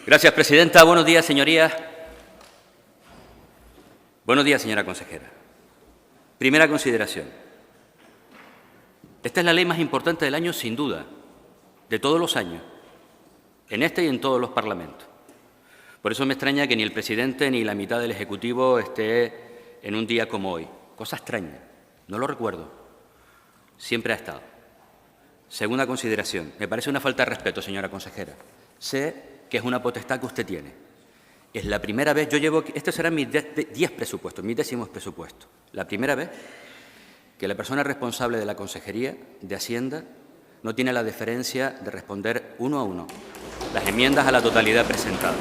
Gracias, presidenta. Buenos días, señorías. Buenos días, señora consejera. Primera consideración. Esta es la ley más importante del año, sin duda, de todos los años, en este y en todos los parlamentos. Por eso me extraña que ni el presidente ni la mitad del Ejecutivo esté en un día como hoy. Cosa extraña. No lo recuerdo. Siempre ha estado. Segunda consideración. Me parece una falta de respeto, señora consejera. Sé que es una potestad que usted tiene. Es la primera vez, estos serán mis 10 presupuestos, mis 10º presupuesto. La primera vez que la persona responsable de la Consejería de Hacienda no tiene la deferencia de responder uno a uno las enmiendas a la totalidad presentadas.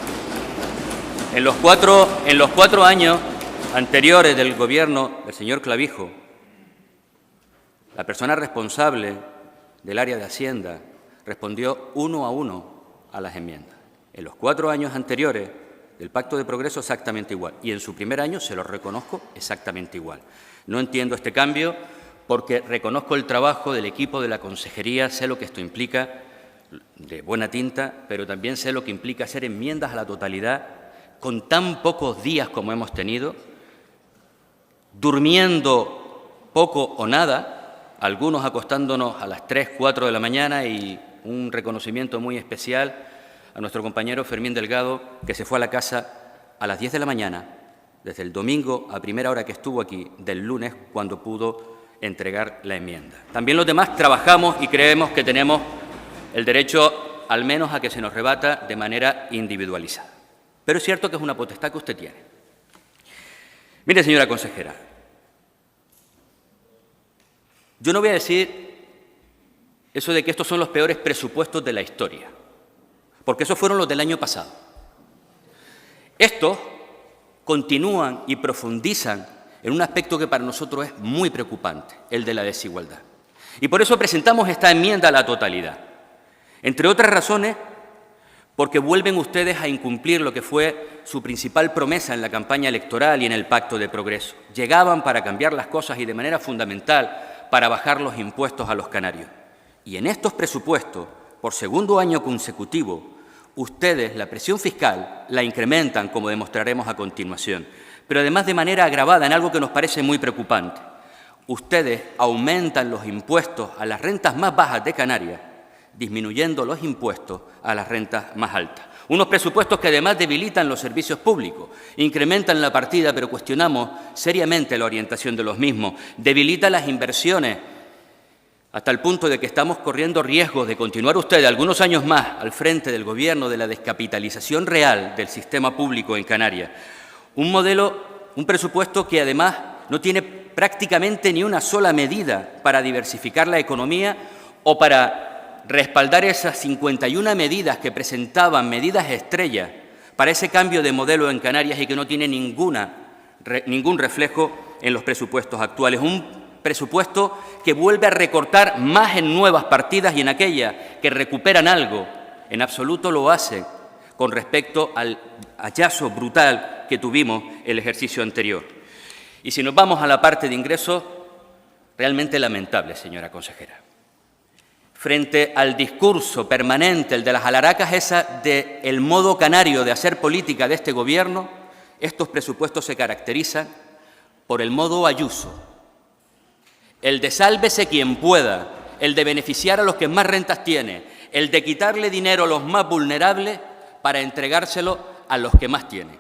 En los cuatro años anteriores del Gobierno del señor Clavijo, la persona responsable del área de Hacienda respondió uno a uno a las enmiendas. En los 4 años anteriores del Pacto de Progreso exactamente igual. Y en su primer año, se lo reconozco, exactamente igual. No entiendo este cambio porque reconozco el trabajo del equipo de la Consejería, sé lo que esto implica de buena tinta, pero también sé lo que implica hacer enmiendas a la totalidad con tan pocos días como hemos tenido, durmiendo poco o nada, algunos acostándonos a las 3, 4 de la mañana, y un reconocimiento muy especial a nuestro compañero Fermín Delgado, que se fue a la casa a las 10 de la mañana, desde el domingo a primera hora que estuvo aquí, del lunes, cuando pudo entregar la enmienda. También los demás trabajamos y creemos que tenemos el derecho, al menos, a que se nos rebata de manera individualizada. Pero es cierto que es una potestad que usted tiene. Mire, señora consejera, yo no voy a decir eso de que estos son los peores presupuestos de la historia, porque esos fueron los del año pasado. Estos continúan y profundizan en un aspecto que para nosotros es muy preocupante, el de la desigualdad. Y por eso presentamos esta enmienda a la totalidad. Entre otras razones, porque vuelven ustedes a incumplir lo que fue su principal promesa en la campaña electoral y en el Pacto de Progreso. Llegaban para cambiar las cosas y de manera fundamental para bajar los impuestos a los canarios. Y en estos presupuestos, por segundo año consecutivo, ustedes la presión fiscal la incrementan, como demostraremos a continuación, pero además de manera agravada en algo que nos parece muy preocupante. Ustedes aumentan los impuestos a las rentas más bajas de Canarias, disminuyendo los impuestos a las rentas más altas. Unos presupuestos que además debilitan los servicios públicos, incrementan la partida, pero cuestionamos seriamente la orientación de los mismos, debilitan las inversiones, hasta el punto de que estamos corriendo riesgos de continuar ustedes algunos años más al frente del Gobierno de la descapitalización real del sistema público en Canarias. Un presupuesto que además no tiene prácticamente ni una sola medida para diversificar la economía o para respaldar esas 51 medidas que presentaban, medidas estrellas, para ese cambio de modelo en Canarias y que no tiene ningún reflejo en los presupuestos actuales. Un presupuesto que vuelve a recortar más en nuevas partidas y en aquellas que recuperan algo, en absoluto lo hace con respecto al hachazo brutal que tuvimos el ejercicio anterior. Y si nos vamos a la parte de ingresos, realmente lamentable, señora consejera. Frente al discurso permanente, el de las alaracas esas del modo canario de hacer política de este Gobierno, estos presupuestos se caracterizan por el modo Ayuso, el de sálvese quien pueda, el de beneficiar a los que más rentas tienen, el de quitarle dinero a los más vulnerables para entregárselo a los que más tienen.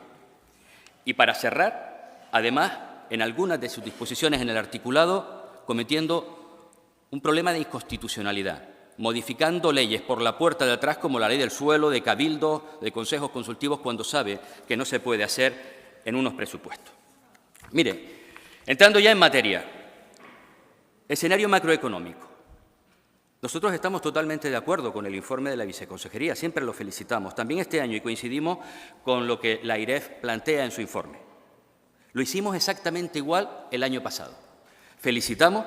Y para cerrar, además, en algunas de sus disposiciones en el articulado, cometiendo un problema de inconstitucionalidad, modificando leyes por la puerta de atrás como la ley del suelo, de cabildos, de consejos consultivos, cuando sabe que no se puede hacer en unos presupuestos. Mire, entrando ya en materia, escenario macroeconómico. Nosotros estamos totalmente de acuerdo con el informe de la Viceconsejería, siempre lo felicitamos, también este año, y coincidimos con lo que la AIREF plantea en su informe. Lo hicimos exactamente igual el año pasado. Felicitamos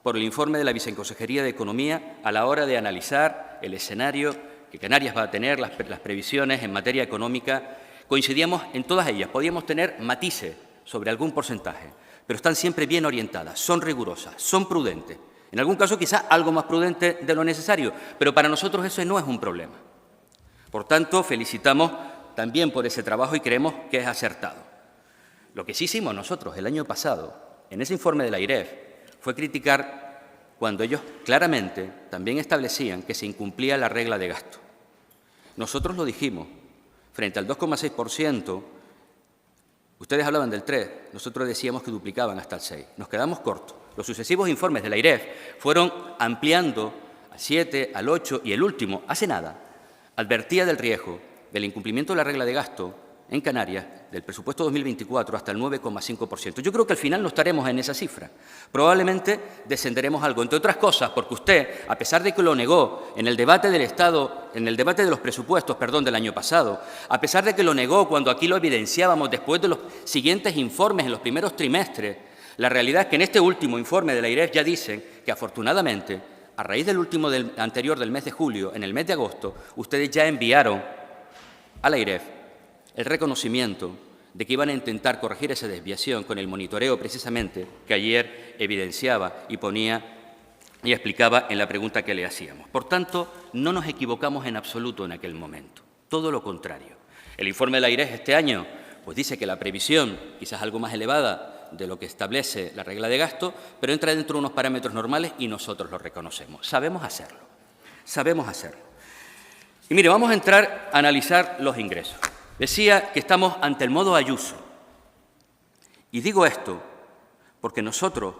por el informe de la Viceconsejería de Economía a la hora de analizar el escenario que Canarias va a tener, las previsiones en materia económica. Coincidíamos en todas ellas, podíamos tener matices sobre algún porcentaje, pero están siempre bien orientadas, son rigurosas, son prudentes. En algún caso quizá algo más prudente de lo necesario, pero para nosotros eso no es un problema. Por tanto, felicitamos también por ese trabajo y creemos que es acertado. Lo que sí hicimos nosotros el año pasado, en ese informe de la AIREF, fue criticar cuando ellos claramente también establecían que se incumplía la regla de gasto. Nosotros lo dijimos, frente al 2,6%, ustedes hablaban del 3%, nosotros decíamos que duplicaban hasta el 6%. Nos quedamos cortos. Los sucesivos informes de la AIREF fueron ampliando al 7%, al 8% y el último, hace nada, advertía del riesgo del incumplimiento de la regla de gasto en Canarias del presupuesto 2024 hasta el 9,5%. Yo creo que al final no estaremos en esa cifra. Probablemente descenderemos algo, entre otras cosas, porque usted, a pesar de que lo negó en el debate del Estado, en el debate de los presupuestos, del año pasado, a pesar de que lo negó cuando aquí lo evidenciábamos después de los siguientes informes en los primeros trimestres, la realidad es que en este último informe de la AIREF ya dicen que, afortunadamente, a raíz del último anterior del mes de julio, en el mes de agosto, ustedes ya enviaron a la AIREF el reconocimiento de que iban a intentar corregir esa desviación con el monitoreo precisamente que ayer evidenciaba y ponía y explicaba en la pregunta que le hacíamos. Por tanto, no nos equivocamos en absoluto en aquel momento, todo lo contrario. El informe de la AIREF este año pues dice que la previsión, quizás algo más elevada de lo que establece la regla de gasto, pero entra dentro de unos parámetros normales y nosotros lo reconocemos. Sabemos hacerlo, sabemos hacerlo. Y mire, vamos a entrar a analizar los ingresos. Decía que estamos ante el modo Ayuso. Y digo esto porque nosotros,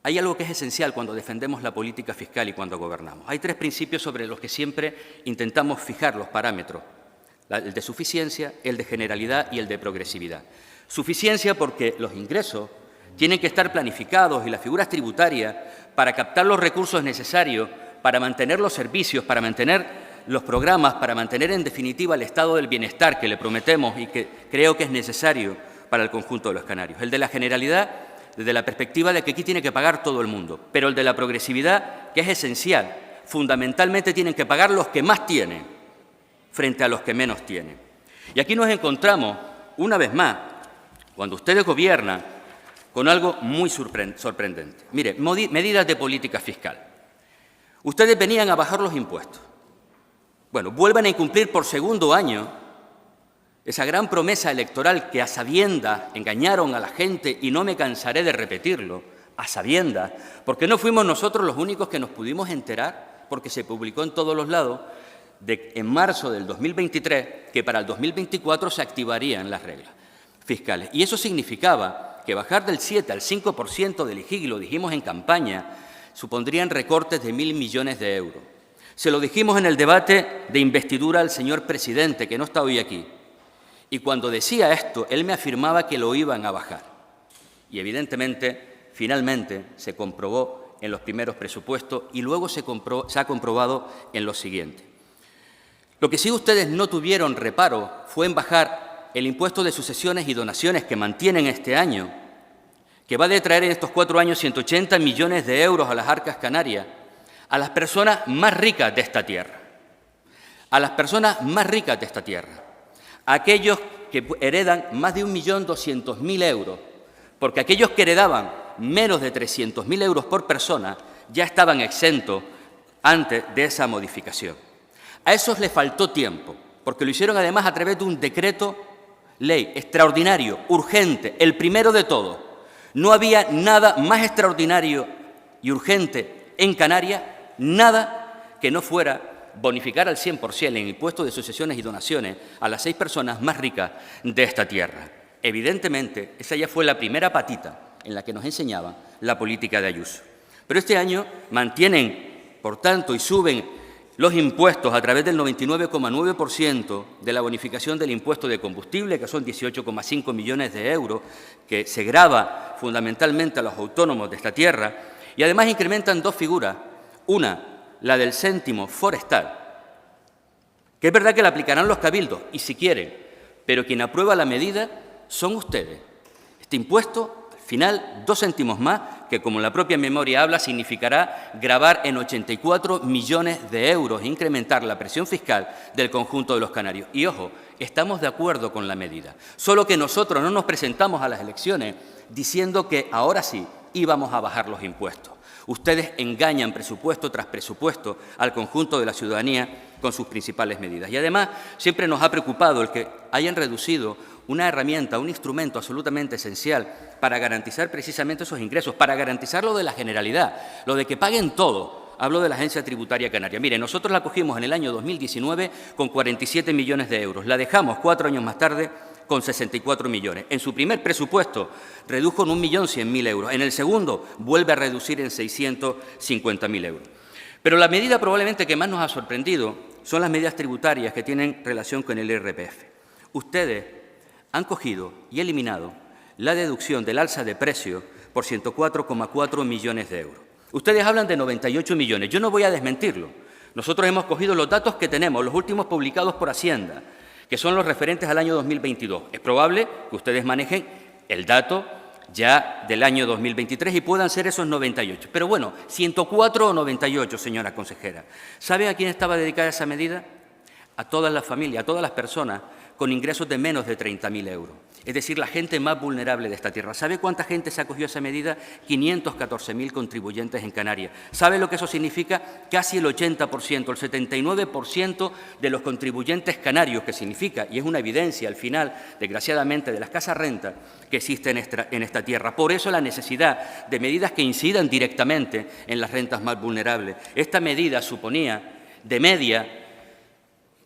hay algo que es esencial cuando defendemos la política fiscal y cuando gobernamos. Hay tres principios sobre los que siempre intentamos fijar los parámetros. El de suficiencia, el de generalidad y el de progresividad. Suficiencia porque los ingresos tienen que estar planificados y las figuras tributarias para captar los recursos necesarios para mantener los servicios, para mantener los programas, para mantener en definitiva el estado del bienestar que le prometemos y que creo que es necesario para el conjunto de los canarios. El de la generalidad, desde la perspectiva de que aquí tiene que pagar todo el mundo, pero el de la progresividad, que es esencial, fundamentalmente tienen que pagar los que más tienen frente a los que menos tienen. Y aquí nos encontramos, una vez más, cuando ustedes gobiernan, con algo muy sorprendente. Mire, medidas de política fiscal. Ustedes venían a bajar los impuestos. Bueno, vuelvan a incumplir por segundo año esa gran promesa electoral que a sabiendas engañaron a la gente, y no me cansaré de repetirlo, a sabiendas, porque no fuimos nosotros los únicos que nos pudimos enterar, porque se publicó en todos los lados, en marzo del 2023, que para el 2024 se activarían las reglas fiscales. Y eso significaba que bajar del 7 al 5% del IGI, lo dijimos en campaña, supondrían recortes de 1.000 millones de euros. Se lo dijimos en el debate de investidura al señor presidente, que no está hoy aquí. Y cuando decía esto, él me afirmaba que lo iban a bajar. Y evidentemente, finalmente, se comprobó en los primeros presupuestos y luego se ha comprobado en los siguientes. Lo que sí ustedes no tuvieron reparo fue en bajar el impuesto de sucesiones y donaciones que mantienen este año, que va a detraer en estos 4 años 180 millones de euros a las arcas canarias, a las personas más ricas de esta tierra, a las personas más ricas de esta tierra, a aquellos que heredan más de 1.200.000 euros, porque aquellos que heredaban menos de 300.000 euros por persona ya estaban exentos antes de esa modificación. A esos les faltó tiempo, porque lo hicieron además a través de un decreto ley extraordinario, urgente, el primero de todos. No había nada más extraordinario y urgente en Canarias, nada que no fuera bonificar al 100% el impuesto de sucesiones y donaciones a las 6 personas más ricas de esta tierra. Evidentemente, esa ya fue la primera patita en la que nos enseñaban la política de Ayuso. Pero este año mantienen, por tanto, y suben los impuestos a través del 99,9% de la bonificación del impuesto de combustible, que son 18,5 millones de euros, que se grava fundamentalmente a los autónomos de esta tierra, y además incrementan 2 figuras. Una, la del céntimo forestal, que es verdad que la aplicarán los cabildos, y si quieren, pero quien aprueba la medida son ustedes. Este impuesto, al final, 2 céntimos más, que como la propia memoria habla, significará gravar en 84 millones de euros e incrementar la presión fiscal del conjunto de los canarios. Y ojo, estamos de acuerdo con la medida, solo que nosotros no nos presentamos a las elecciones diciendo que ahora sí íbamos a bajar los impuestos. Ustedes engañan presupuesto tras presupuesto al conjunto de la ciudadanía con sus principales medidas. Y además siempre nos ha preocupado el que hayan reducido una herramienta, un instrumento absolutamente esencial para garantizar precisamente esos ingresos, para garantizar lo de la generalidad, lo de que paguen todo. Hablo de la Agencia Tributaria Canaria. Mire, nosotros la cogimos en el año 2019 con 47 millones de euros. La dejamos 4 años más tarde con 64 millones. En su primer presupuesto redujo en 1.100.000 euros. En el segundo vuelve a reducir en 650.000 euros. Pero la medida probablemente que más nos ha sorprendido son las medidas tributarias que tienen relación con el IRPF. Ustedes han cogido y eliminado la deducción del alza de precio por 104,4 millones de euros. Ustedes hablan de 98 millones. Yo no voy a desmentirlo. Nosotros hemos cogido los datos que tenemos, los últimos publicados por Hacienda, que son los referentes al año 2022. Es probable que ustedes manejen el dato ya del año 2023 y puedan ser esos 98. Pero bueno, 104 o 98, señora consejera. ¿Sabe a quién estaba dedicada esa medida? A todas las familias, a todas las personas con ingresos de menos de 30.000 euros. Es decir, la gente más vulnerable de esta tierra. ¿Sabe cuánta gente se acogió a esa medida? 514.000 contribuyentes en Canarias. ¿Sabe lo que eso significa? Casi el 80%, el 79% de los contribuyentes canarios, que significa, y es una evidencia al final, desgraciadamente, de la escasa renta que existe en esta tierra. Por eso la necesidad de medidas que incidan directamente en las rentas más vulnerables. Esta medida suponía, de media,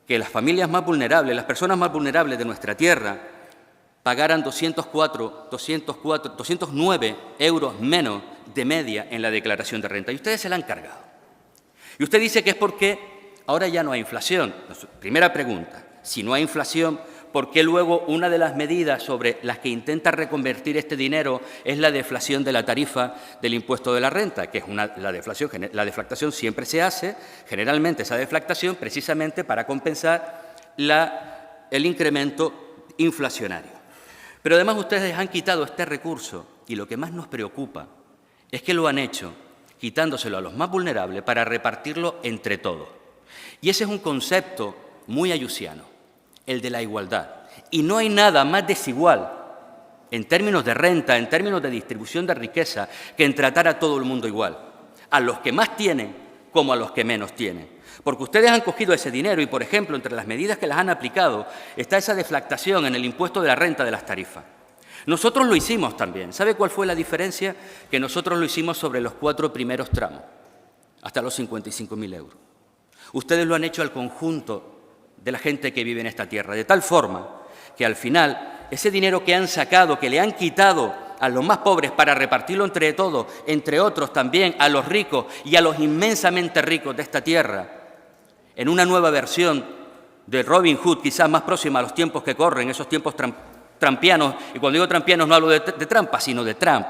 que las familias más vulnerables, las personas más vulnerables de nuestra tierra, pagaran 209 euros menos de media en la declaración de renta. Y ustedes se la han cargado. Y usted dice que es porque ahora ya no hay inflación. Primera pregunta, si no hay inflación, ¿por qué luego una de las medidas sobre las que intenta reconvertir este dinero es la deflación de la tarifa del impuesto de la renta? Que es la deflactación siempre se hace, generalmente esa deflactación, precisamente para compensar el incremento inflacionario. Pero además ustedes han quitado este recurso y lo que más nos preocupa es que lo han hecho quitándoselo a los más vulnerables para repartirlo entre todos. Y ese es un concepto muy ayusiano, el de la igualdad. Y no hay nada más desigual en términos de renta, en términos de distribución de riqueza, que en tratar a todo el mundo igual, a los que más tienen como a los que menos tienen. Porque ustedes han cogido ese dinero y, por ejemplo, entre las medidas que las han aplicado está esa deflactación en el impuesto de la renta de las tarifas. Nosotros lo hicimos también. ¿Sabe cuál fue la diferencia? Que nosotros lo hicimos sobre los 4 primeros tramos, hasta los 55.000 euros. Ustedes lo han hecho al conjunto de la gente que vive en esta tierra, de tal forma que al final ese dinero que han sacado, que le han quitado a los más pobres para repartirlo entre todos, entre otros también a los ricos y a los inmensamente ricos de esta tierra, en una nueva versión de Robin Hood, quizás más próxima a los tiempos que corren, esos tiempos trampianos, y cuando digo trampianos no hablo de trampa, sino de Trump,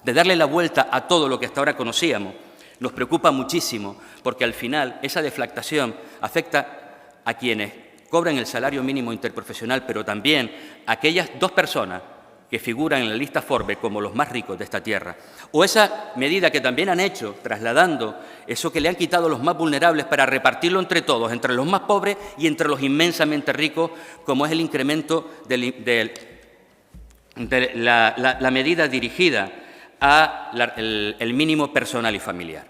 de darle la vuelta a todo lo que hasta ahora conocíamos, nos preocupa muchísimo, porque al final esa deflactación afecta a quienes cobran el salario mínimo interprofesional, pero también a aquellas 2 personas que figuran en la lista Forbes como los más ricos de esta tierra. O esa medida que también han hecho, trasladando eso que le han quitado a los más vulnerables para repartirlo entre todos, entre los más pobres y entre los inmensamente ricos, como es el incremento de la medida dirigida al mínimo personal y familiar.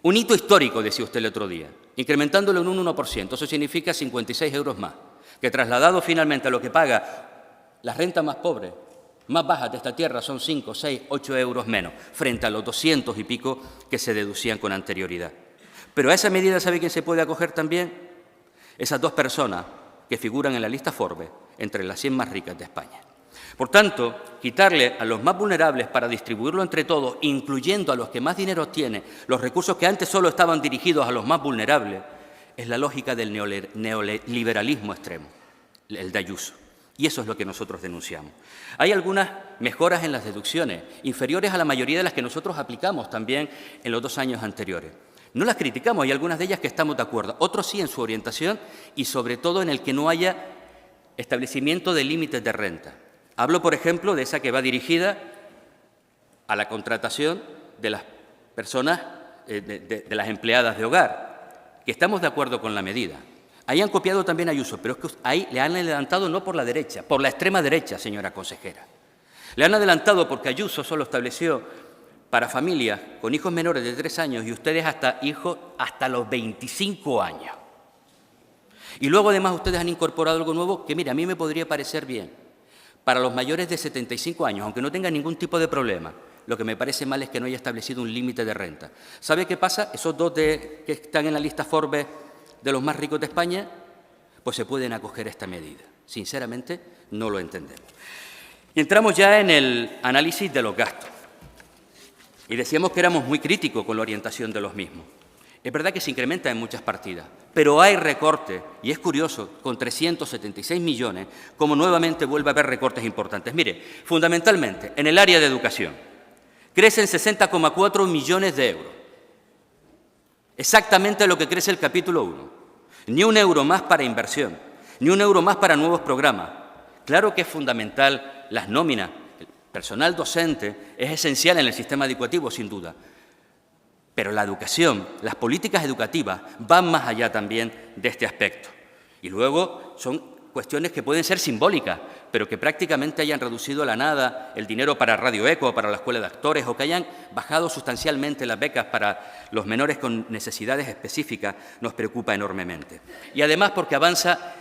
Un hito histórico, decía usted el otro día, incrementándolo en un 1%. Eso significa 56 euros más, que trasladado finalmente a lo que paga la renta más pobre, más bajas de esta tierra, son 5, 6, 8 euros menos, frente a los 200 y pico que se deducían con anterioridad. Pero a esa medida, ¿sabe quién se puede acoger también? Esas 2 personas que figuran en la lista Forbes entre las 100 más ricas de España. Por tanto, quitarle a los más vulnerables para distribuirlo entre todos, incluyendo a los que más dinero tienen, los recursos que antes solo estaban dirigidos a los más vulnerables, es la lógica del neoliberalismo extremo, el de Ayuso. Y eso es lo que nosotros denunciamos. Hay algunas mejoras en las deducciones, inferiores a la mayoría de las que nosotros aplicamos también en los 2 años anteriores. No las criticamos, hay algunas de ellas que estamos de acuerdo, otros sí en su orientación y sobre todo en el que no haya establecimiento de límites de renta. Hablo, por ejemplo, de esa que va dirigida a la contratación de las personas, de las empleadas de hogar, que estamos de acuerdo con la medida. Ahí han copiado también a Ayuso, pero es que ahí le han adelantado no por la derecha, por la extrema derecha, señora consejera. Le han adelantado porque Ayuso solo estableció para familias con hijos menores de 3 años y ustedes hijos hasta los 25 años. Y luego además ustedes han incorporado algo nuevo que, mira, a mí me podría parecer bien. Para los mayores de 75 años, aunque no tengan ningún tipo de problema, lo que me parece mal es que no haya establecido un límite de renta. ¿Sabe qué pasa? Esos dos que están en la lista Forbes de los más ricos de España, pues se pueden acoger a esta medida. Sinceramente, no lo entendemos. Y entramos ya en el análisis de los gastos. Y decíamos que éramos muy críticos con la orientación de los mismos. Es verdad que se incrementa en muchas partidas, pero hay recortes, y es curioso, con 376 millones, como nuevamente vuelve a haber recortes importantes. Mire, fundamentalmente, en el área de educación, crecen 60,4 millones de euros. Exactamente lo que crece el capítulo 1. Ni un euro más para inversión, ni un euro más para nuevos programas. Claro que es fundamental las nóminas. El personal docente es esencial en el sistema educativo, sin duda. Pero la educación, las políticas educativas van más allá también de este aspecto. Y luego son cuestiones que pueden ser simbólicas, pero que prácticamente hayan reducido a la nada el dinero para Radio Eco, para la Escuela de Actores, o que hayan bajado sustancialmente las becas para los menores con necesidades específicas, nos preocupa enormemente. Y además porque avanza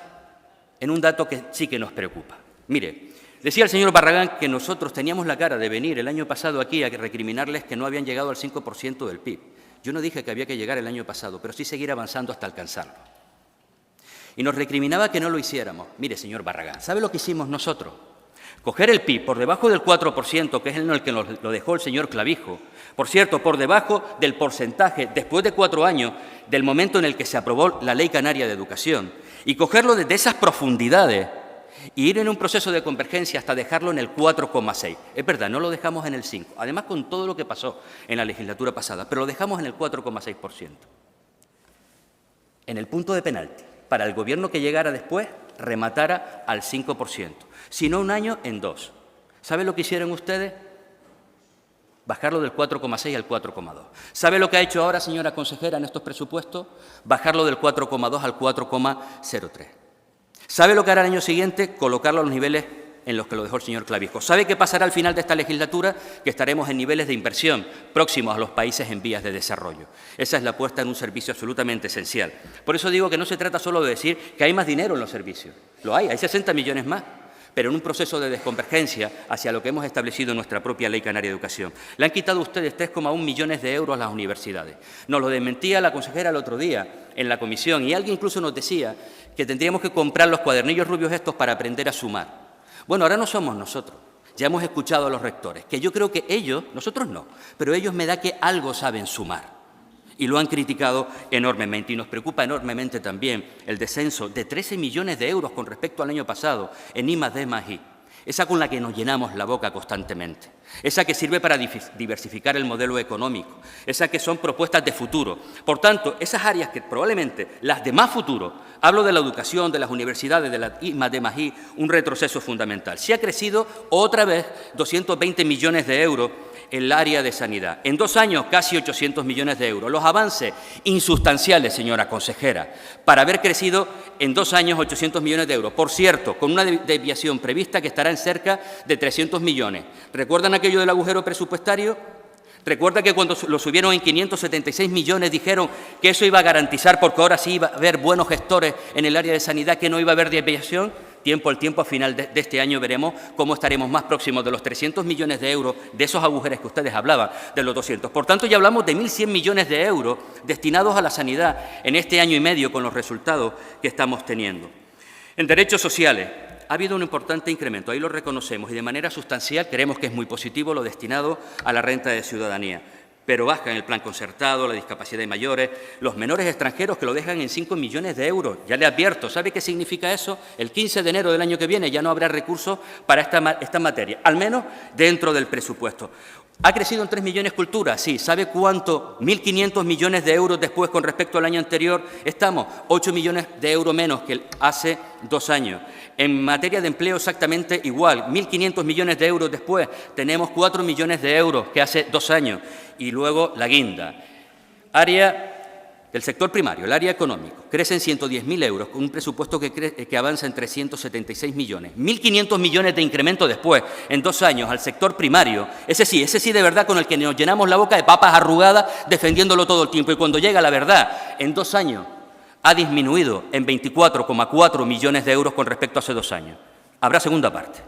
en un dato que sí que nos preocupa. Mire, decía el señor Barragán que nosotros teníamos la cara de venir el año pasado aquí a recriminarles que no habían llegado al 5% del PIB. Yo no dije que había que llegar el año pasado, pero sí seguir avanzando hasta alcanzarlo. Y nos recriminaba que no lo hiciéramos. Mire, señor Barragán, ¿sabe lo que hicimos nosotros? Coger el PIB por debajo del 4%, que es el que nos lo dejó el señor Clavijo, por cierto, por debajo del porcentaje, después de 4 años, del momento en el que se aprobó la Ley Canaria de Educación, y cogerlo desde esas profundidades y ir en un proceso de convergencia hasta dejarlo en el 4,6. Es verdad, no lo dejamos en el 5, además con todo lo que pasó en la legislatura pasada, pero lo dejamos en el 4,6%. En el punto de penalti, para el gobierno que llegara después, rematara al 5%. Si no un año, en 2. ¿Sabe lo que hicieron ustedes? Bajarlo del 4,6 al 4,2. ¿Sabe lo que ha hecho ahora, señora consejera, en estos presupuestos? Bajarlo del 4,2 al 4,03. ¿Sabe lo que hará el año siguiente? Colocarlo a los niveles en los que lo dejó el señor Clavijo. ¿Sabe qué pasará al final de esta legislatura? Que estaremos en niveles de inversión próximos a los países en vías de desarrollo. Esa es la apuesta en un servicio absolutamente esencial. Por eso digo que no se trata solo de decir que hay más dinero en los servicios. Lo hay 60 millones más, pero en un proceso de desconvergencia hacia lo que hemos establecido en nuestra propia Ley Canaria de Educación. Le han quitado ustedes 3,1 millones de euros a las universidades. Nos lo desmentía la consejera el otro día en la comisión y alguien incluso nos decía que tendríamos que comprar los cuadernillos rubios estos para aprender a sumar. Bueno, ahora no somos nosotros. Ya hemos escuchado a los rectores, que yo creo que ellos, nosotros no, pero ellos me da que algo saben sumar. Y lo han criticado enormemente. Y nos preocupa enormemente también el descenso de 13 millones de euros con respecto al año pasado en I+D+I. Esa con la que nos llenamos la boca constantemente. Esa que sirve para diversificar el modelo económico. Esa que son propuestas de futuro. Por tanto, esas áreas que probablemente las de más futuro, hablo de la educación, de las universidades, de la I+D+I, un retroceso fundamental. Sí ha crecido otra vez 220 millones de euros el área de sanidad. En 2 años, casi 800 millones de euros. Los avances insustanciales, señora consejera, para haber crecido en 2 años 800 millones de euros. Por cierto, con una desviación prevista que estará en cerca de 300 millones. ¿Recuerdan aquello del agujero presupuestario? ¿Recuerda que cuando lo subieron en 576 millones dijeron que eso iba a garantizar, porque ahora sí iba a haber buenos gestores en el área de sanidad, que no iba a haber desviación? Tiempo al tiempo, a final de este año veremos cómo estaremos más próximos de los 300 millones de euros, de esos agujeros que ustedes hablaban, de los 200. Por tanto, ya hablamos de 1.100 millones de euros destinados a la sanidad en este año y medio con los resultados que estamos teniendo. En derechos sociales ha habido un importante incremento, ahí lo reconocemos, y de manera sustancial creemos que es muy positivo lo destinado a la renta de ciudadanía. Pero baja en el plan concertado, la discapacidad de mayores, los menores extranjeros que lo dejan en 5 millones de euros. Ya le advierto, ¿sabe qué significa eso? El 15 de enero del año que viene ya no habrá recursos para esta materia, al menos dentro del presupuesto. ¿Ha crecido en 3 millones cultura? Sí. ¿Sabe cuánto? 1.500 millones de euros después con respecto al año anterior. Estamos 8 millones de euros menos que hace 2 años. En materia de empleo exactamente igual. 1.500 millones de euros después. Tenemos 4 millones de euros que hace 2 años. Y luego la guinda. Área del sector primario, el área económico, crece en 110.000 euros, con un presupuesto que avanza en 376 millones. 1.500 millones de incremento después, en 2 años, al sector primario. Ese sí de verdad con el que nos llenamos la boca de papas arrugadas defendiéndolo todo el tiempo. Y cuando llega la verdad, en 2 años, ha disminuido en 24,4 millones de euros con respecto a hace 2 años. Habrá segunda parte.